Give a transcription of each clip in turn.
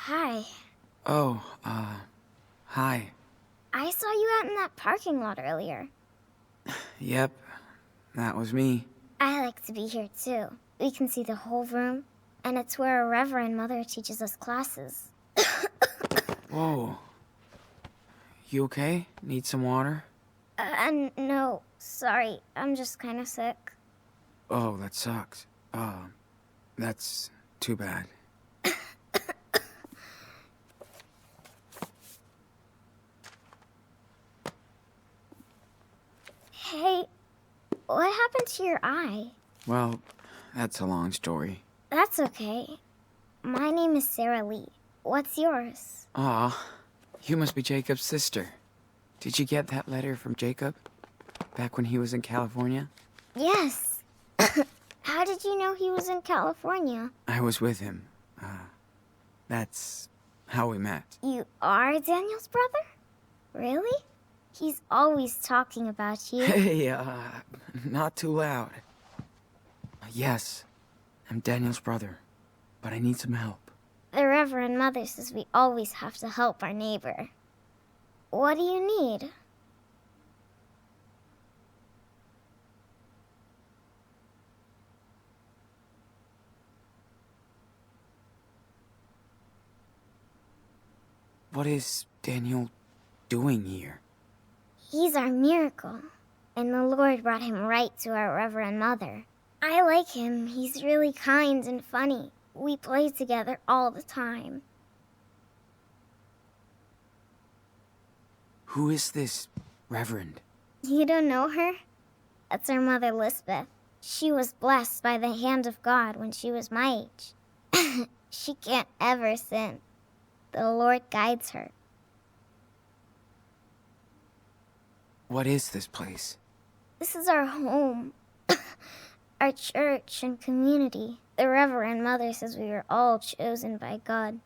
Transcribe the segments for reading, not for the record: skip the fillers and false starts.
Hi. Oh, hi. I saw you out in that parking lot earlier. Yep, that was me. I like to be here too. We can see the whole room, and it's where a Reverend Mother teaches us classes. Whoa. You okay? Need some water? No, sorry. I'm just kind of sick. Oh, that sucks. That's too bad. Hey, what happened to your eye? Well, that's a long story. That's okay. My name is Sarah Lee. What's yours? Aw, you must be Jacob's sister. Did you get that letter from Jacob? Back when he was in California? Yes. How did you know he was in California? I was with him. That's how we met. You are Daniel's brother? Really? He's always talking about you. Hey, not too loud. Yes, I'm Daniel's brother, but I need some help. The Reverend Mother says we always have to help our neighbor. What do you need? What is Daniel doing here? He's our miracle, and the Lord brought him right to our Reverend Mother. I like him. He's really kind and funny. We play together all the time. Who is this Reverend? You don't know her? That's our mother, Lisbeth. She was blessed by the hand of God when she was my age. She can't ever sin. The Lord guides her. What is this place? This is our home. Our church and community. The Reverend Mother says we were all chosen by God.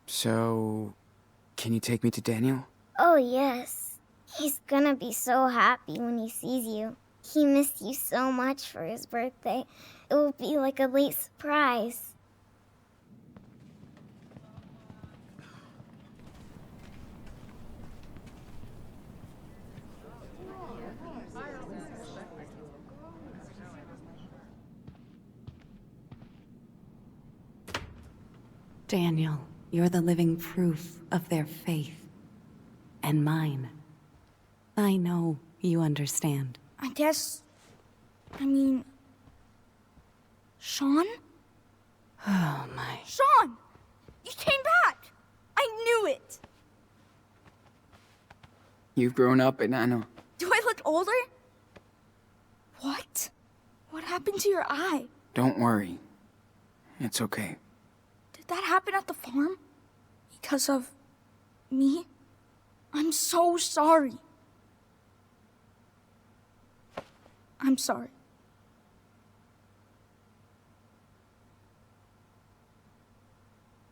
So, can you take me to Daniel? Oh, yes. He's gonna be so happy when he sees you. He missed you so much for his birthday. It will be like a late surprise. Daniel, you're the living proof of their faith. And mine. I know you understand. I mean... Sean? Oh my... Sean! You came back! I knew it! You've grown up, Enano. Do I look older? What? What happened to your eye? Don't worry. It's okay. Did that happen at the farm? Because of... me? I'm so sorry. I'm sorry.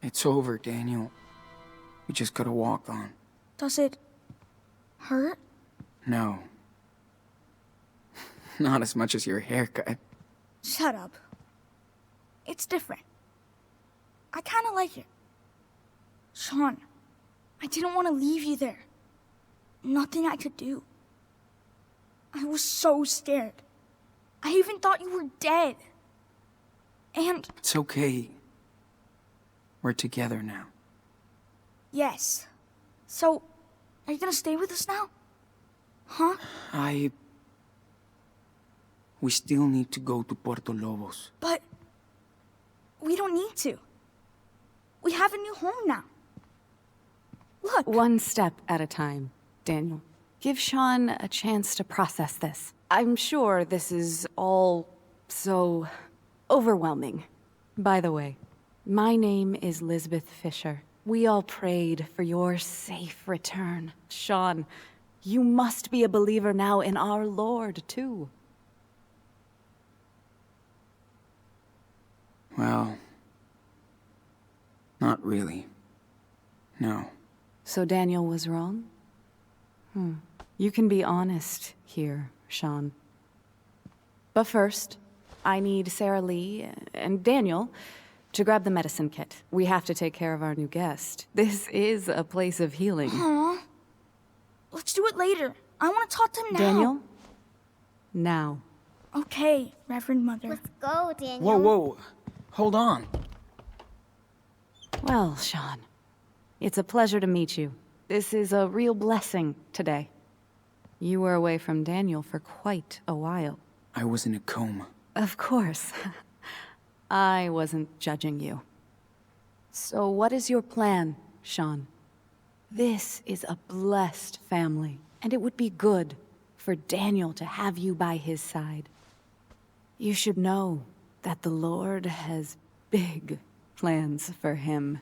It's over, Daniel. We just gotta walk on. Does it... hurt? No. Not as much as your haircut. Shut up. It's different. I kinda like it. Sean, I didn't want to leave you there. Nothing I could do. I was so scared. I even thought you were dead. And... It's okay. We're together now. yes. So, are you gonna stay with us now? Huh? We still need to go to Puerto Lobos. But... we don't need to. We have a new home now. Look. One step at a time, Daniel. Give Sean a chance to process this. I'm sure this is all so overwhelming. By the way, my name is Lisbeth Fisher. We all prayed for your safe return. Sean, you must be a believer now in our Lord, too. Well, not really. No. So Daniel was wrong? You can be honest here, Sean. But first, I need Sarah Lee and Daniel to grab the medicine kit. We have to take care of our new guest. This is a place of healing. Aw. Let's do it later. I want to talk to him now. Daniel? Now. Okay, Reverend Mother. Let's go, Daniel. Whoa, whoa. Hold on. Well, Sean, it's a pleasure to meet you. This is a real blessing today. You were away from Daniel for quite a while. I was in a coma. Of course. I wasn't judging you. So what is your plan, Sean? This is a blessed family, and it would be good for Daniel to have you by his side. You should know that the Lord has big plans for him.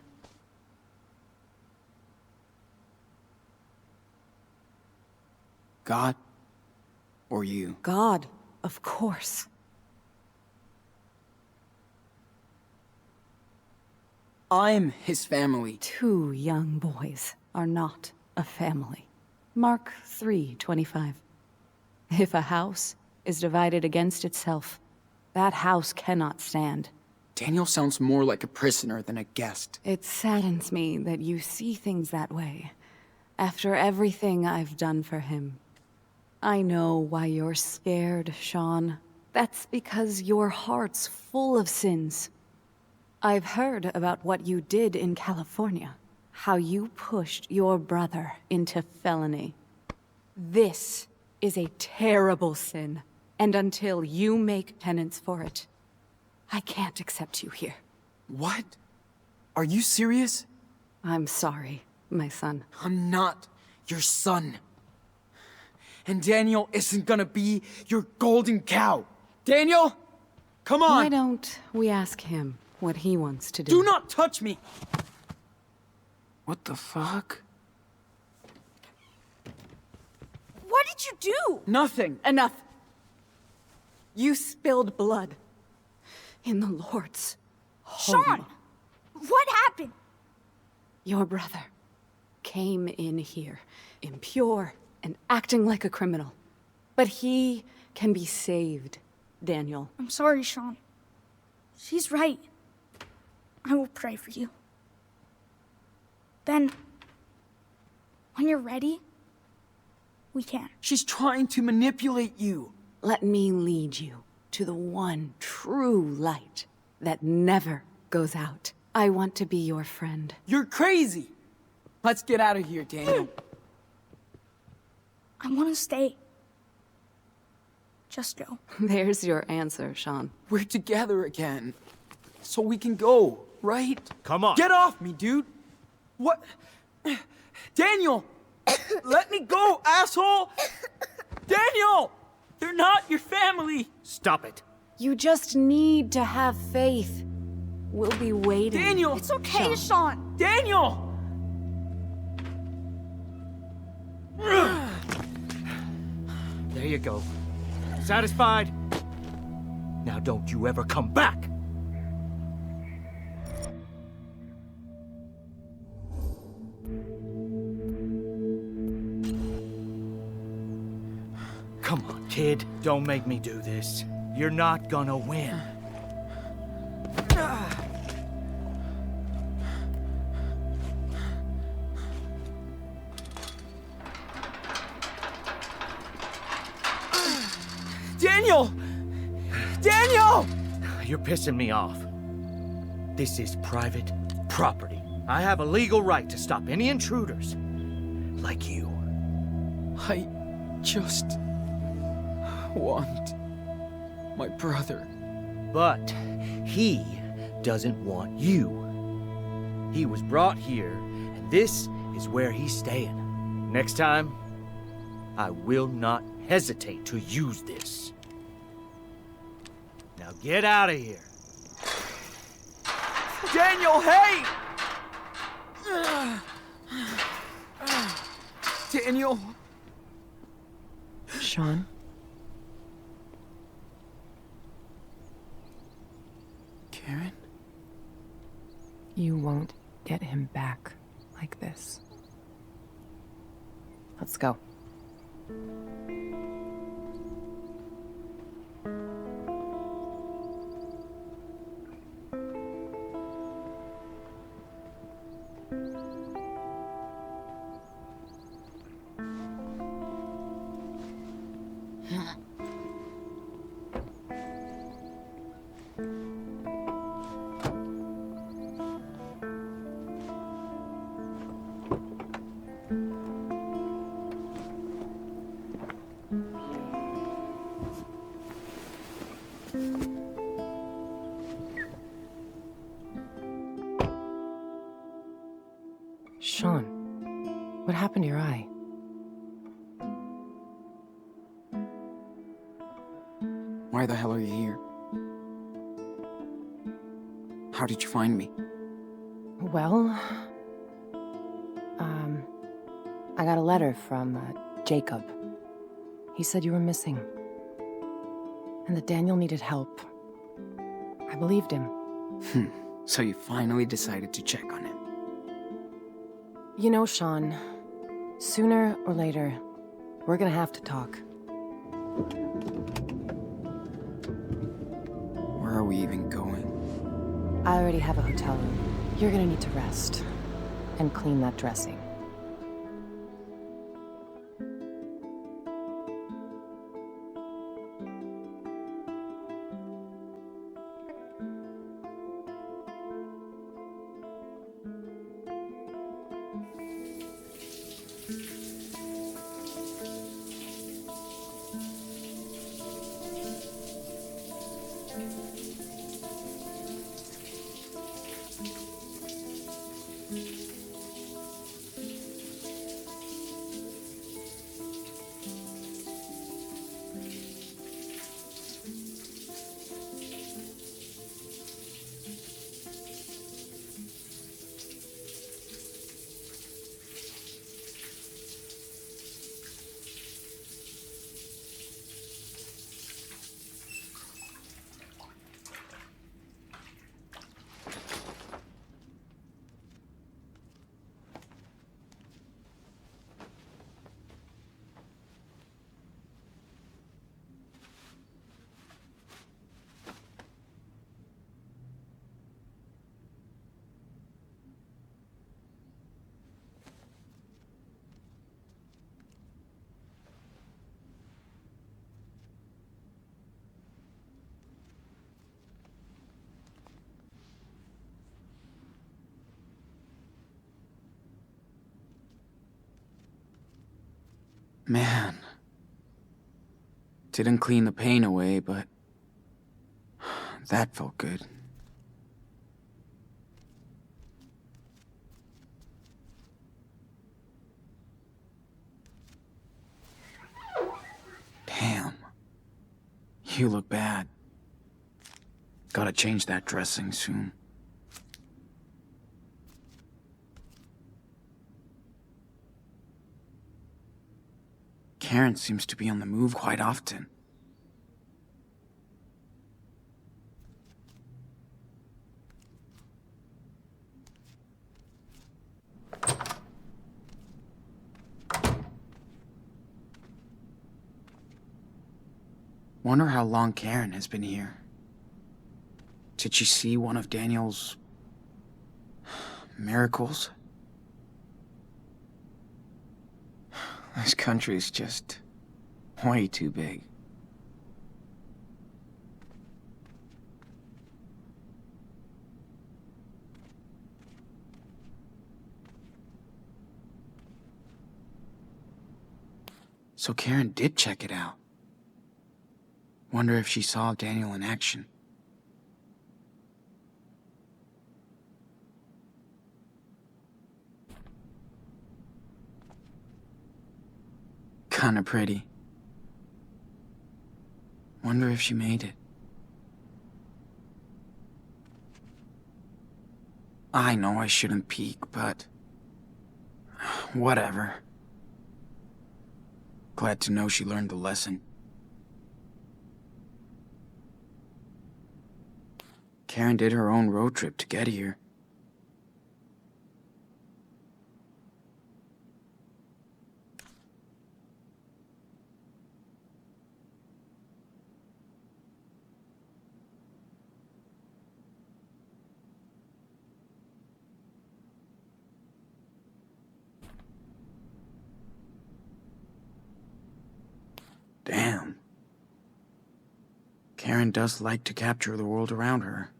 God? Or you? God, of course. I'm his family. 2 young boys are not a family. Mark 3:25. If a house is divided against itself, that house cannot stand. Daniel sounds more like a prisoner than a guest. It saddens me that you see things that way, after everything I've done for him. I know why you're scared, Sean. That's because your heart's full of sins. I've heard about what you did in California, how you pushed your brother into felony. This is a terrible sin, and until you make penance for it, I can't accept you here. What? Are you serious? I'm sorry, my son. I'm not your son. And Daniel isn't gonna be your golden cow. Daniel! Come on! Why don't we ask him what he wants to do? Do not touch me! What the fuck? What did you do? Nothing. Enough! You spilled blood in the Lord's home. Sean! What happened? Your brother came in here, impure and acting like a criminal. But he can be saved, Daniel. I'm sorry, Sean. She's right. I will pray for you. Then, when you're ready, we can. She's trying to manipulate you. Let me lead you to the one true light that never goes out. I want to be your friend. You're crazy. Let's get out of here, Daniel. I want to stay. Just go. There's your answer, Sean. We're together again. So we can go, right? Come on. Get off me, dude. What? Daniel! Let me go, asshole! Daniel! They're not your family! Stop it. You just need to have faith. We'll be waiting. Daniel! It's okay, Sean. Daniel! There you go. Satisfied? Now don't you ever come back! Come on, kid. Don't make me do this. You're not gonna win. Daniel! Daniel! You're pissing me off. This is private property. I have a legal right to stop any intruders. Like you. I just want my brother. But he doesn't want you. He was brought here, and this is where he's staying. Next time, I will not hesitate to use this. Now get out of here. Daniel, hey! Daniel. Sean? Karen? You won't get him back like this. Let's go. Sean, what happened to your eye? Why the hell are you here? How did you find me? Well, I got a letter from Jacob. He said you were missing. And that Daniel needed help. I believed him. So you finally decided to check on him. You know, Sean, sooner or later, we're gonna have to talk. Where are we even going? I already have a hotel room. You're gonna need to rest and clean that dressing. Man. Didn't clean the pain away, but that felt good. Damn. You look bad. Gotta change that dressing soon. Karen seems to be on the move quite often. Wonder how long Karen has been here. Did she see one of Daniel's miracles? This country's just way too big. So Karen did check it out. Wonder if she saw Daniel in action. Kinda pretty. Wonder if she made it. I know I shouldn't peek, but whatever. Glad to know she learned the lesson. Karen did her own road trip to get here. Karen does like to capture the world around her.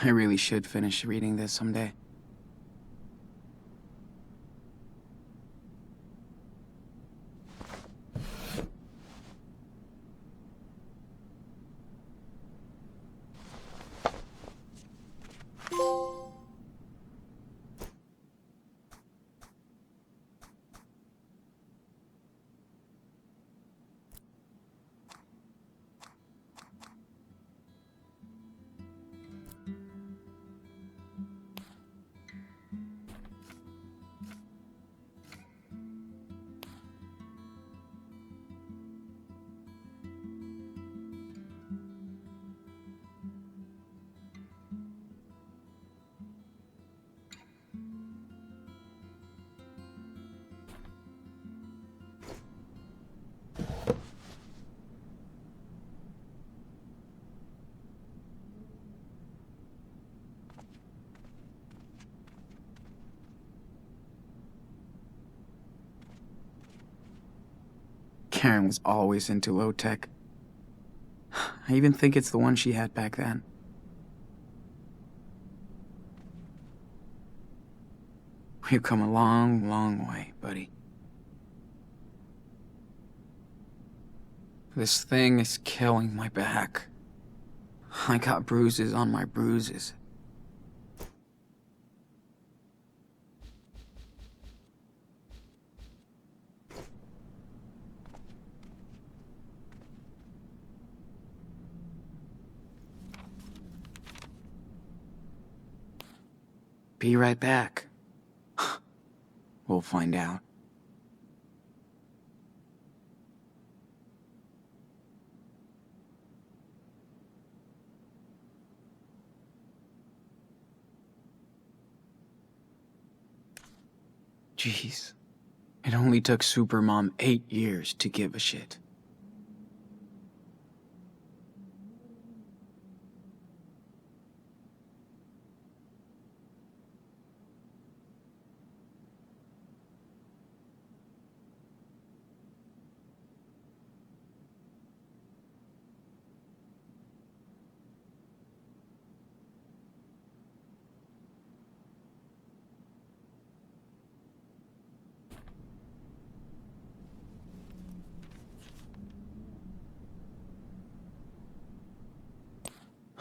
I really should finish reading this someday. Karen was always into low tech. I even think it's the one she had back then. We've come a long, long way, buddy. This thing is killing my back. I got bruises on my bruises. Be right back. We'll find out. Jeez. It only took Supermom 8 years to give a shit.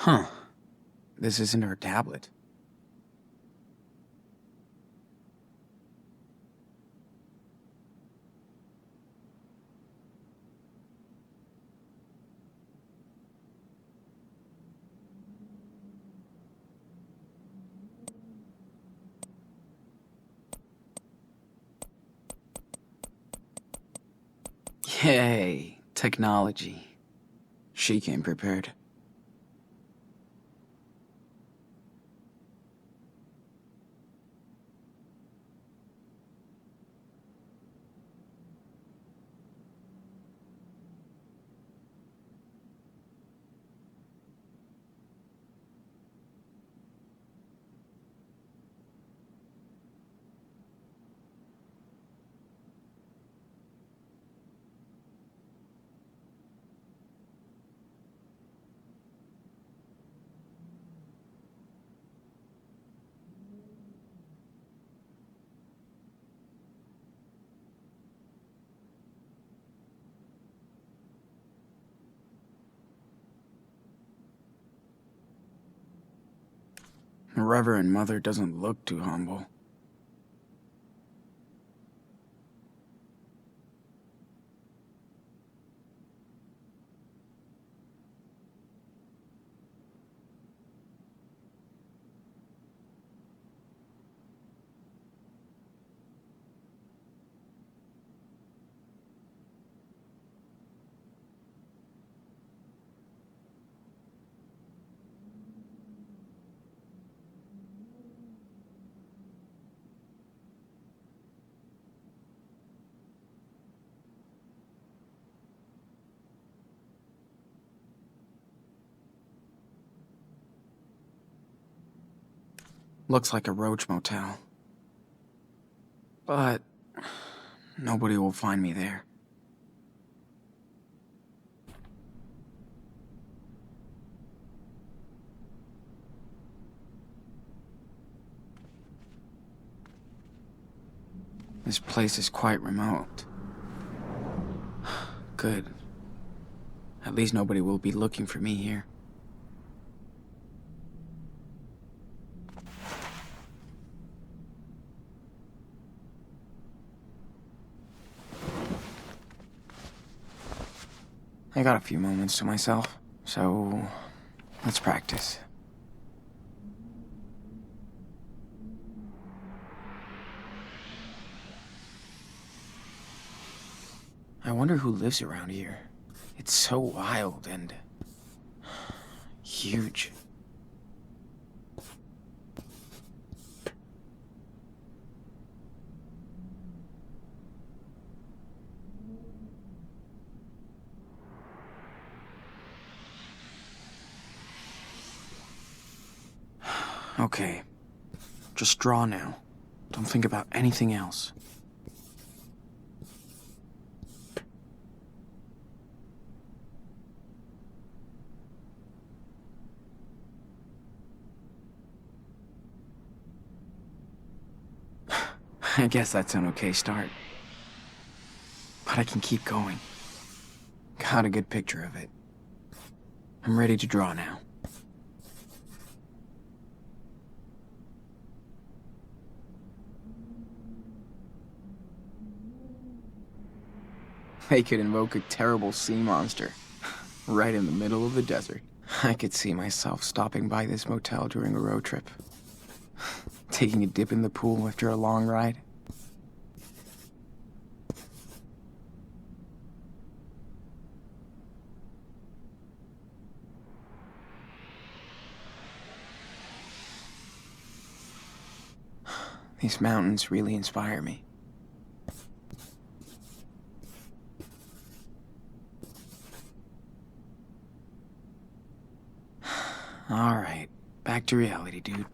Huh. This isn't her tablet. Yay, technology. She came prepared. Reverend Mother doesn't look too humble. Looks like a roach motel. But nobody will find me there. This place is quite remote. Good. At least nobody will be looking for me here. I got a few moments to myself, so let's practice. I wonder who lives around here. It's so wild and huge. Okay, just draw now. Don't think about anything else. I guess that's an okay start. But I can keep going. Got a good picture of it. I'm ready to draw now. They could invoke a terrible sea monster right in the middle of the desert. I could see myself stopping by this motel during a road trip, taking a dip in the pool after a long ride. These mountains really inspire me. All right, back to reality, dude.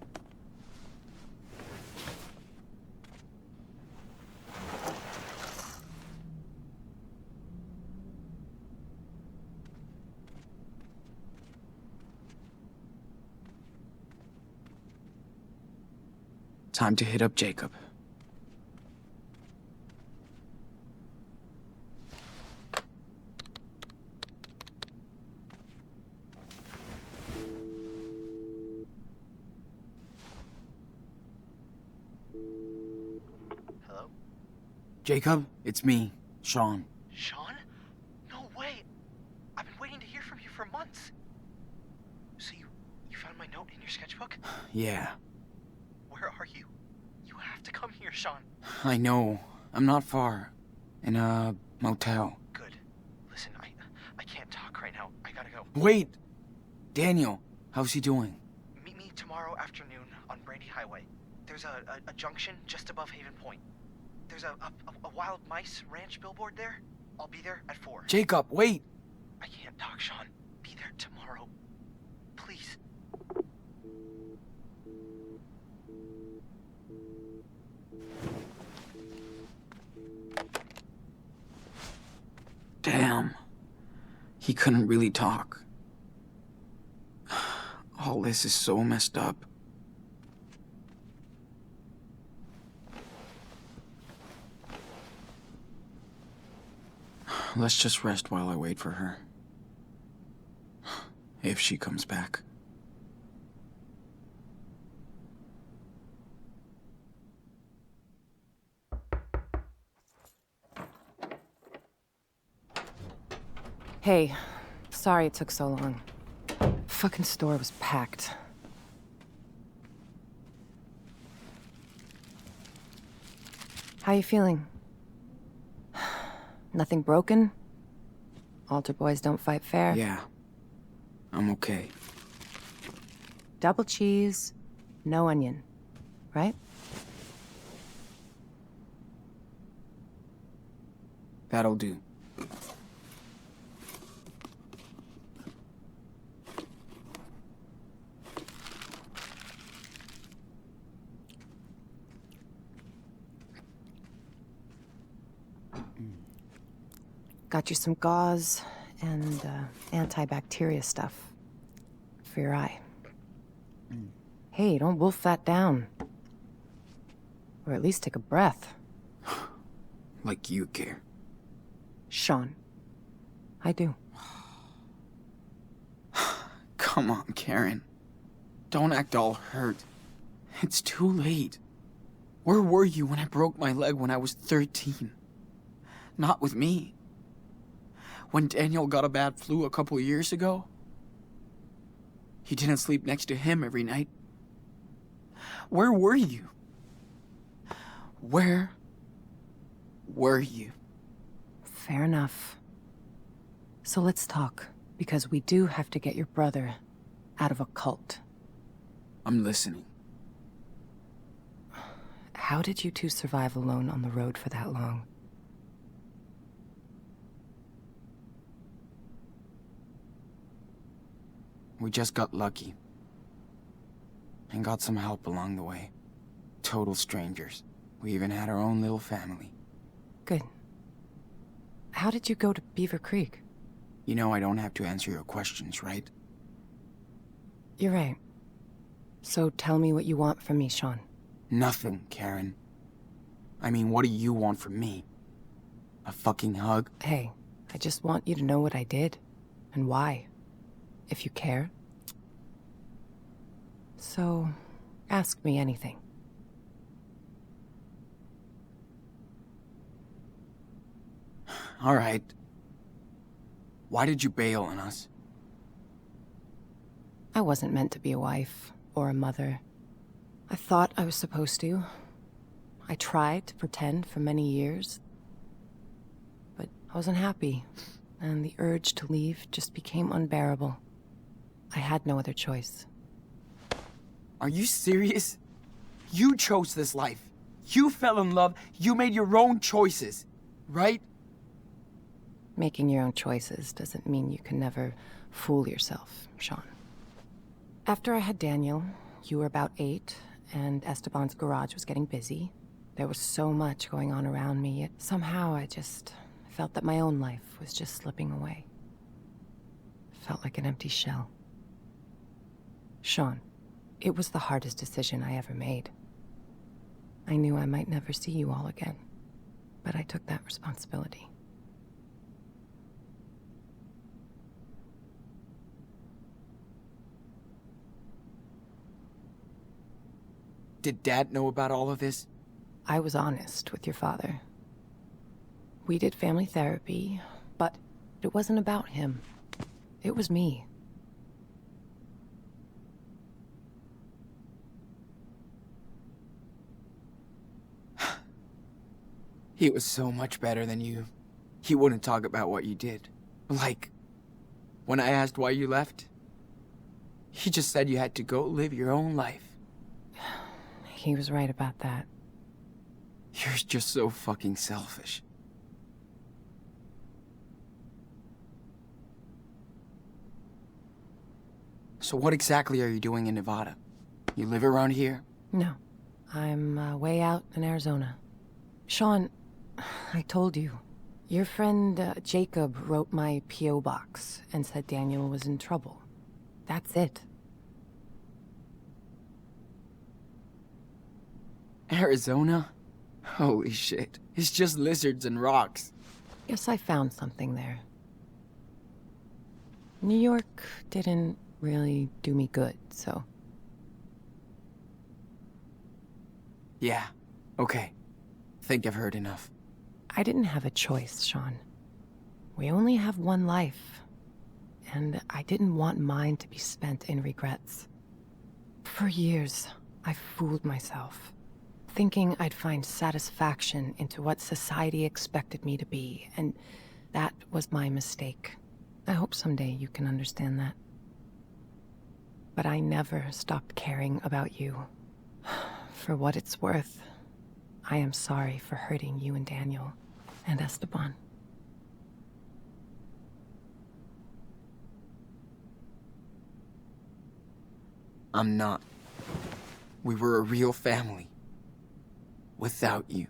Time to hit up Jacob. Hello? Jacob, it's me, Sean. Sean? No way! I've been waiting to hear from you for months. So you found my note in your sketchbook? Yeah, Where are you? You have to come here, Sean. I know. I'm not far. In a motel. Good. Listen, I can't talk right now. I gotta go. Wait! Daniel, how's he doing? Meet me tomorrow afternoon on Brandy Highway. There's a junction just above Haven Point. There's a wild mice ranch billboard there. I'll be there at 4. Jacob, wait! I can't talk, Sean. Be there tomorrow. Please. Damn. He couldn't really talk. All this is so messed up. Let's just rest while I wait for her. If she comes back. Hey, sorry it took so long. Fucking store was packed. How you feeling? Nothing broken? Altar boys don't fight fair? Yeah. I'm okay. Double cheese, no onion, right? That'll do. Got you some gauze and antibacteria stuff for your eye. Hey, don't wolf that down. Or at least take a breath. Like you care. Sean. I do. Come on, Karen. Don't act all hurt. It's too late. Where were you when I broke my leg when I was 13? Not with me. When Daniel got a bad flu a couple years ago, you didn't sleep next to him every night. Where were you? Where were you? Fair enough. So let's talk, because we do have to get your brother out of a cult. I'm listening. How did you two survive alone on the road for that long? We just got lucky. And got some help along the way. Total strangers. We even had our own little family. Good. How did you go to Beaver Creek? You know I don't have to answer your questions, right? You're right. So tell me what you want from me, Sean. Nothing, Karen. I mean, what do you want from me? A fucking hug? Hey, I just want you to know what I did, and why, if you care. So, ask me anything. All right. Why did you bail on us? I wasn't meant to be a wife, or a mother. I thought I was supposed to. I tried to pretend for many years. But I wasn't happy, and the urge to leave just became unbearable. I had no other choice. Are you serious? You chose this life. You fell in love. You made your own choices, right? Making your own choices doesn't mean you can never fool yourself, Sean. After I had Daniel, you were about 8, and Esteban's garage was getting busy. There was so much going on around me, yet somehow I just felt that my own life was just slipping away. Felt like an empty shell. Sean, it was the hardest decision I ever made. I knew I might never see you all again, but I took that responsibility. Did Dad know about all of this? I was honest with your father. We did family therapy, but it wasn't about him. It was me. He was so much better than you. He wouldn't talk about what you did. Like, when I asked why you left, he just said you had to go live your own life. He was right about that. You're just so fucking selfish. So what exactly are you doing in Nevada? You live around here? No, I'm way out in Arizona. Sean, I told you. Your friend Jacob wrote my P.O. box and said Daniel was in trouble. That's it. Arizona? Holy shit. It's just lizards and rocks. Guess I found something there. New York didn't really do me good, so... Yeah, okay. Think I've heard enough. I didn't have a choice, Sean. We only have one life, and I didn't want mine to be spent in regrets. For years, I fooled myself, thinking I'd find satisfaction into what society expected me to be, and that was my mistake. I hope someday you can understand that. But I never stopped caring about you. For what it's worth, I am sorry for hurting you and Daniel and Esteban. I'm not. We were a real family. Without you.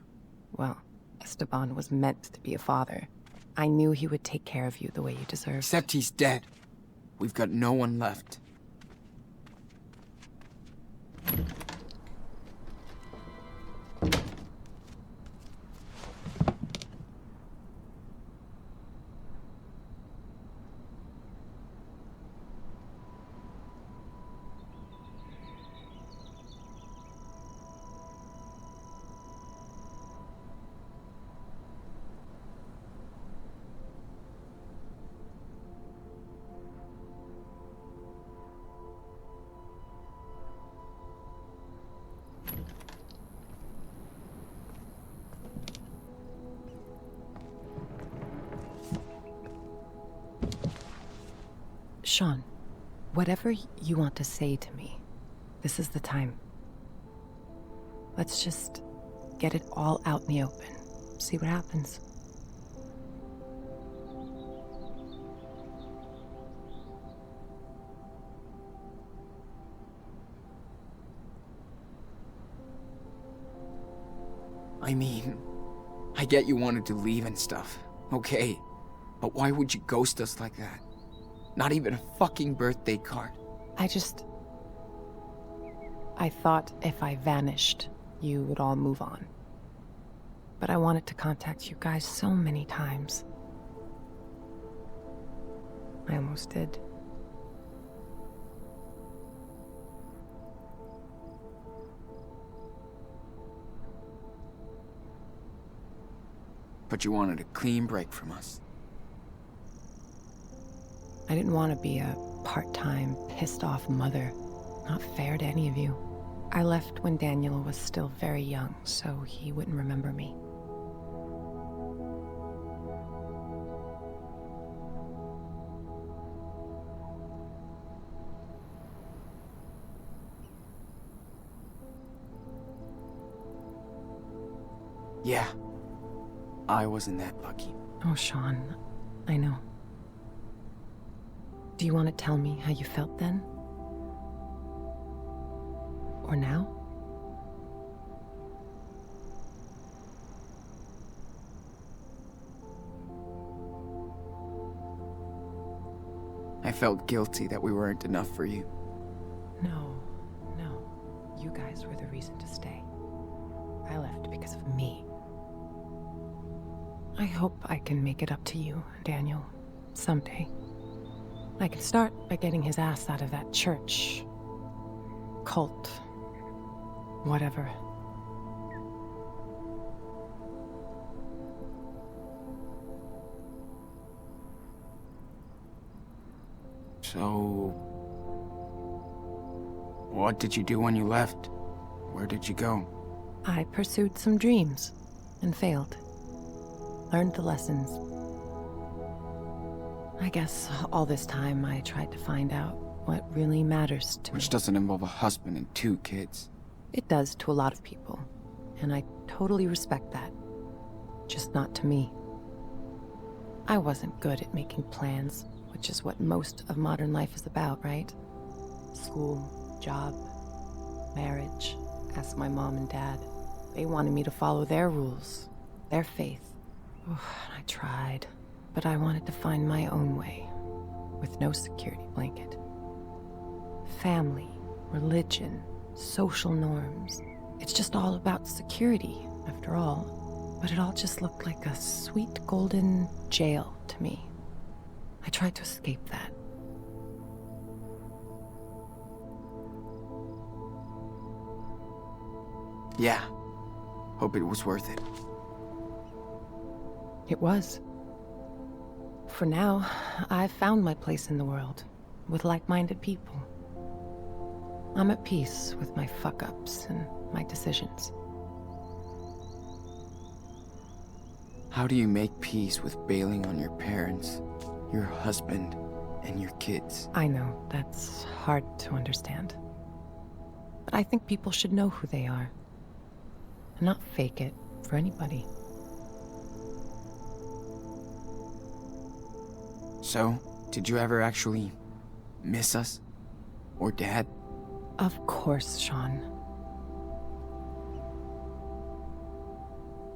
Well, Esteban was meant to be a father. I knew he would take care of you the way you deserved. Except he's dead. We've got no one left. Sean, whatever you want to say to me, this is the time. Let's just get it all out in the open. See what happens. I mean, I get you wanted to leave and stuff. Okay. But why would you ghost us like that? Not even a fucking birthday card. I thought if I vanished, you would all move on. But I wanted to contact you guys so many times. I almost did. But you wanted a clean break from us. I didn't want to be a part-time, pissed-off mother. Not fair to any of you. I left when Daniel was still very young, so he wouldn't remember me. Yeah. I wasn't that lucky. Oh, Sean, I know. Do you want to tell me how you felt then? Or now? I felt guilty that we weren't enough for you. No. You guys were the reason to stay. I left because of me. I hope I can make it up to you, Daniel, someday. I can start by getting his ass out of that church. Cult. Whatever. So... what did you do when you left? Where did you go? I pursued some dreams and failed. Learned the lessons. I guess all this time I tried to find out what really matters to me. Which doesn't involve a husband and 2 kids. It does to a lot of people, and I totally respect that. Just not to me. I wasn't good at making plans, which is what most of modern life is about, right? School, job, marriage. Ask my mom and dad. They wanted me to follow their rules, their faith. I tried, but I wanted to find my own way, with no security blanket. Family, religion, social norms. It's just all about security, after all. But it all just looked like a sweet golden jail to me. I tried to escape that. Yeah. Hope it was worth it. It was. For now, I've found my place in the world, with like-minded people. I'm at peace with my fuck-ups and my decisions. How do you make peace with bailing on your parents, your husband, and your kids? I know, that's hard to understand. But I think people should know who they are, and not fake it for anybody. So, did you ever actually miss us? Or Dad? Of course, Sean.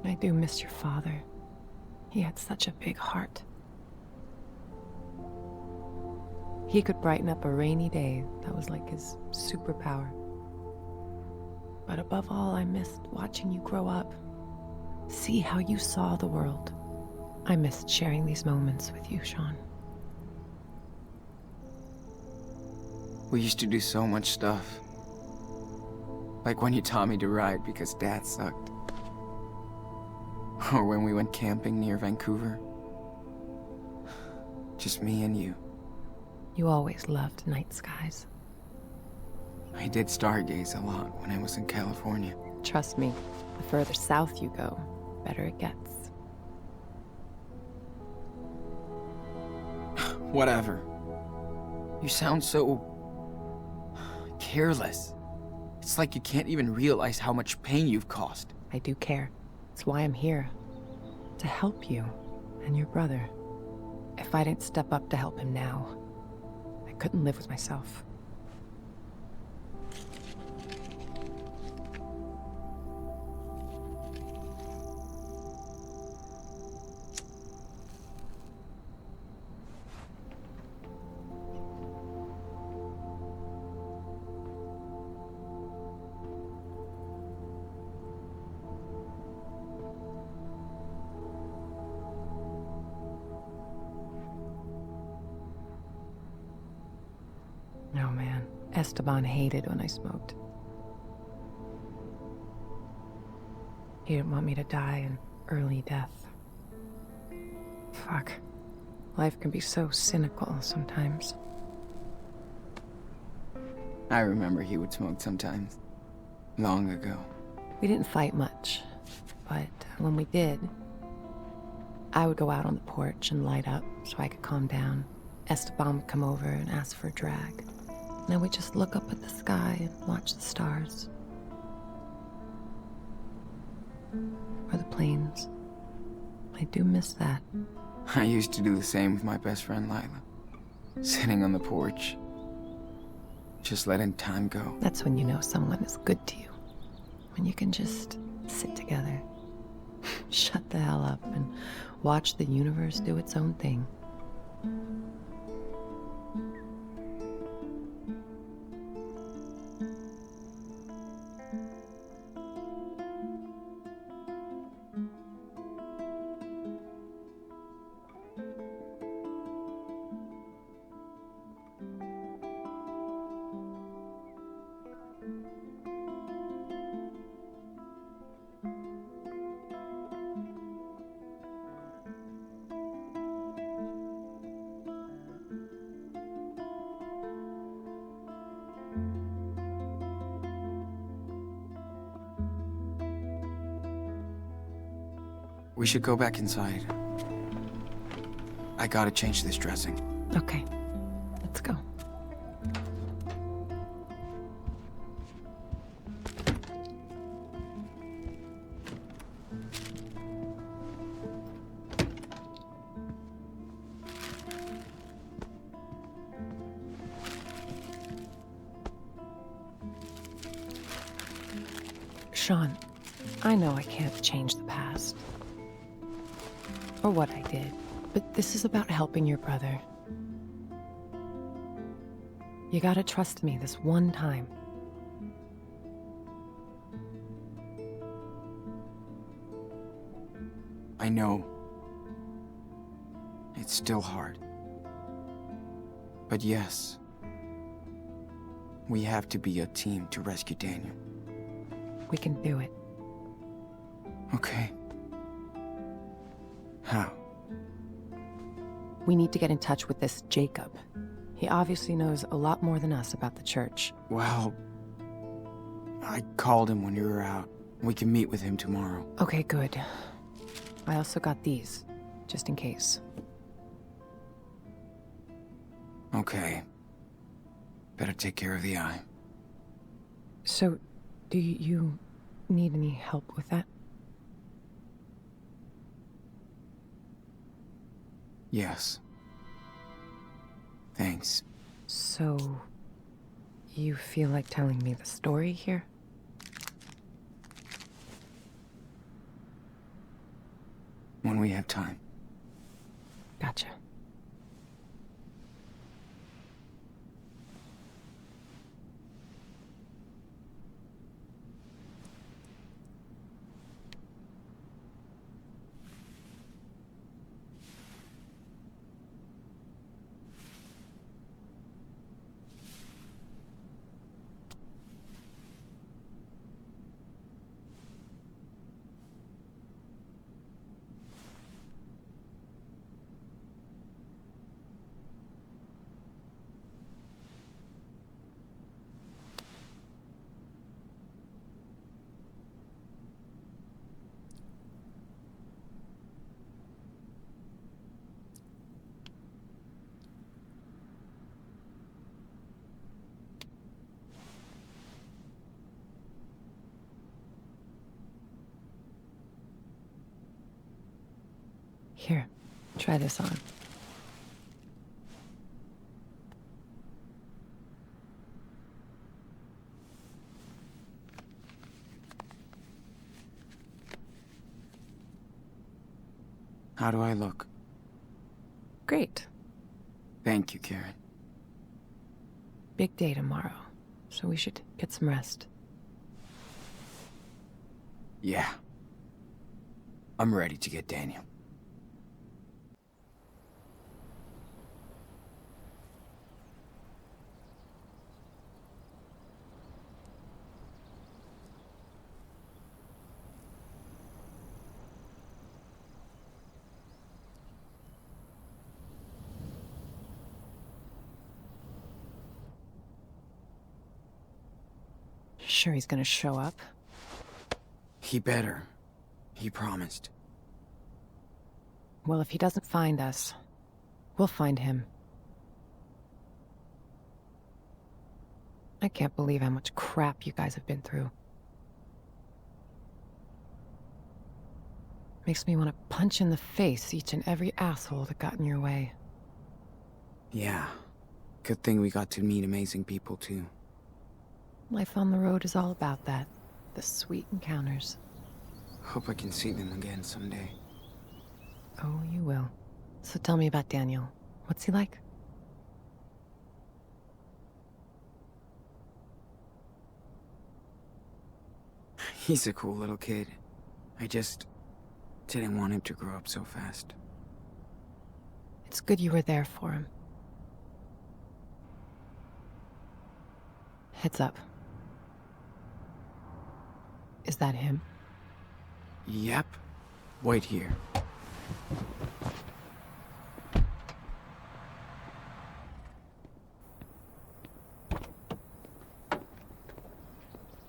I do miss your father. He had such a big heart. He could brighten up a rainy day. That was like his superpower. But above all, I missed watching you grow up. See how you saw the world. I missed sharing these moments with you, Sean. We used to do so much stuff. Like when you taught me to ride because Dad sucked. Or when we went camping near Vancouver. Just me and you. You always loved night skies. I did stargaze a lot when I was in California. Trust me, the further south you go, better it gets. Whatever. You sound so... careless. It's like you can't even realize how much pain you've caused. I do care. It's why I'm here. To help you and your brother. If I didn't step up to help him now, I couldn't live with myself. Oh man, Esteban hated when I smoked. He didn't want me to die an early death. Fuck. Life can be so cynical sometimes. I remember he would smoke sometimes. Long ago. We didn't fight much, but when we did, I would go out on the porch and light up so I could calm down. Esteban would come over and ask for a drag. And then we'd just look up at the sky and watch the stars. Or the planes. I do miss that. I used to do the same with my best friend Lila. Sitting on the porch. Just letting time go. That's when you know someone is good to you. When you can just sit together. Shut the hell up and watch the universe do its own thing. We should go back inside. I gotta change this dressing. Okay, let's go. Sean, I know I can't change the past. Or what I did, but this is about helping your brother. You gotta trust me this one time. I know. It's still hard. But yes, we have to be a team to rescue Daniel. We can do it. Okay. How? We need to get in touch with this Jacob. He obviously knows a lot more than us about the church. Well, I called him when you were out. We can meet with him tomorrow. Okay, good. I also got these, just in case. Okay. Better take care of the eye. So, do you need any help with that? Yes. Thanks. So, you feel like telling me the story here? When we have time. Gotcha. Here, try this on. How do I look? Great. Thank you, Karen. Big day tomorrow, so we should get some rest. Yeah. I'm ready to get Daniel. Sure he's gonna show up? He better. He promised. Well, if he doesn't find us, we'll find him. I can't believe how much crap you guys have been through. Makes me want to punch in the face each and every asshole that got in your way. Yeah. Good thing we got to meet amazing people, too. Life on the road is all about that. The sweet encounters. Hope I can see them again someday. Oh, you will. So tell me about Daniel. What's he like? He's a cool little kid. I just didn't want him to grow up so fast. It's good you were there for him. Heads up. Is that him? Yep. Wait here.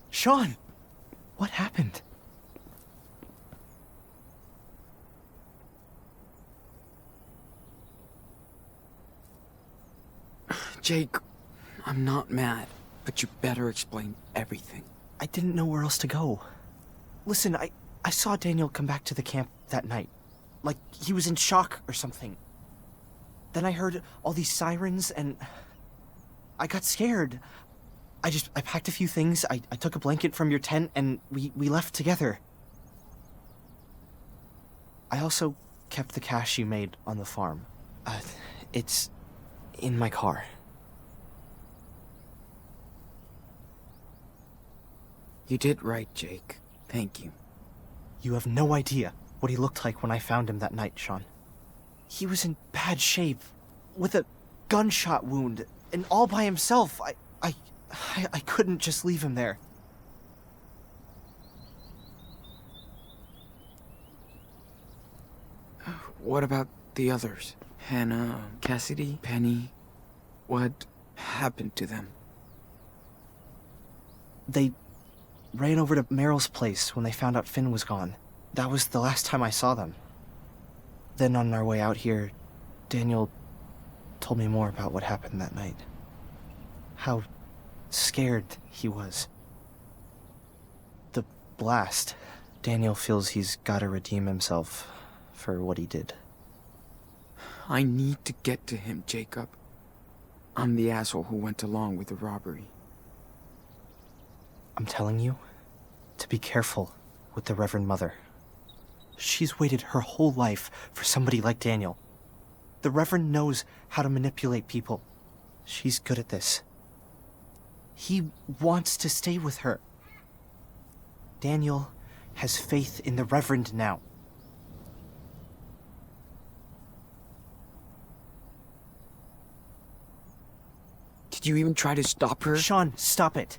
Sean! What happened? Jake, I'm not mad, but you better explain everything. I didn't know where else to go. Listen, I saw Daniel come back to the camp that night. Like he was in shock or something. Then I heard all these sirens and I got scared. I packed a few things, I took a blanket from your tent and we left together. I also kept the cash you made on the farm. It's in my car. You did right, Jake. Thank you. You have no idea what he looked like when I found him that night, Sean. He was in bad shape, with a gunshot wound, and all by himself. I couldn't just leave him there. What about the others? Hannah, Cassidy, Penny. What happened to them? They ran over to Meryl's place when they found out Finn was gone. That was the last time I saw them. Then on our way out here, Daniel told me more about what happened that night. How scared he was. The blast. Daniel feels he's gotta redeem himself for what he did. I need to get to him, Jacob. I'm the asshole who went along with the robbery. I'm telling you to be careful with the Reverend Mother. She's waited her whole life for somebody like Daniel. The Reverend knows how to manipulate people. She's good at this. He wants to stay with her. Daniel has faith in the Reverend now. Did you even try to stop her? Sean, stop it.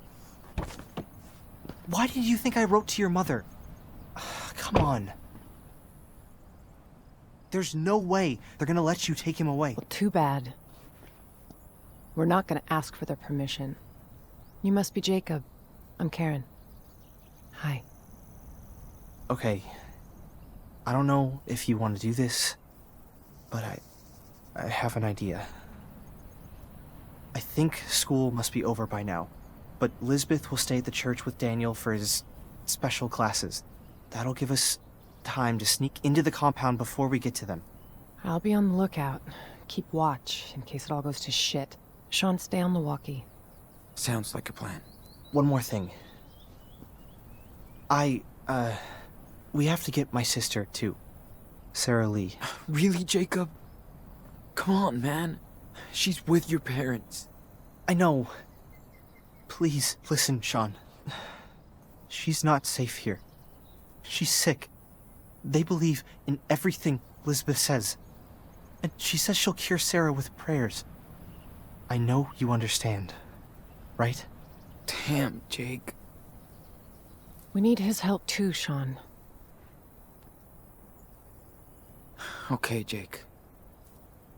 Why did you think I wrote to your mother? Come on. There's no way they're gonna let you take him away. Well, too bad. We're not gonna ask for their permission. You must be Jacob. I'm Karen. Hi. Okay. I don't know if you want to do this, but I have an idea. I think school must be over by now, but Lisbeth will stay at the church with Daniel for his special classes. That'll give us time to sneak into the compound before we get to them. I'll be on the lookout. Keep watch in case it all goes to shit. Sean, stay on the walkie. Sounds like a plan. One more thing. We have to get my sister, too. Sarah Lee. Really, Jacob? Come on, man. She's with your parents. I know. Please, listen, Sean. She's not safe here. She's sick. They believe in everything Lisbeth says. And she says she'll cure Sarah with prayers. I know you understand, right? Damn, Jake. We need his help too, Sean. Okay, Jake.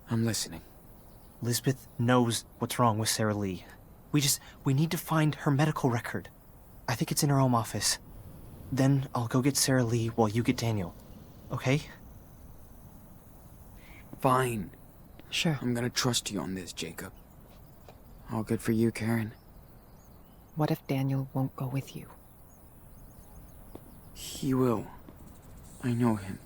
I'm listening. Lisbeth knows what's wrong with Sarah Lee. We need to find her medical record. I think it's in her home office. Then I'll go get Sarah Lee while you get Daniel. Okay? Fine. Sure. I'm gonna trust you on this, Jacob. All good for you, Karen? What if Daniel won't go with you? He will. I know him.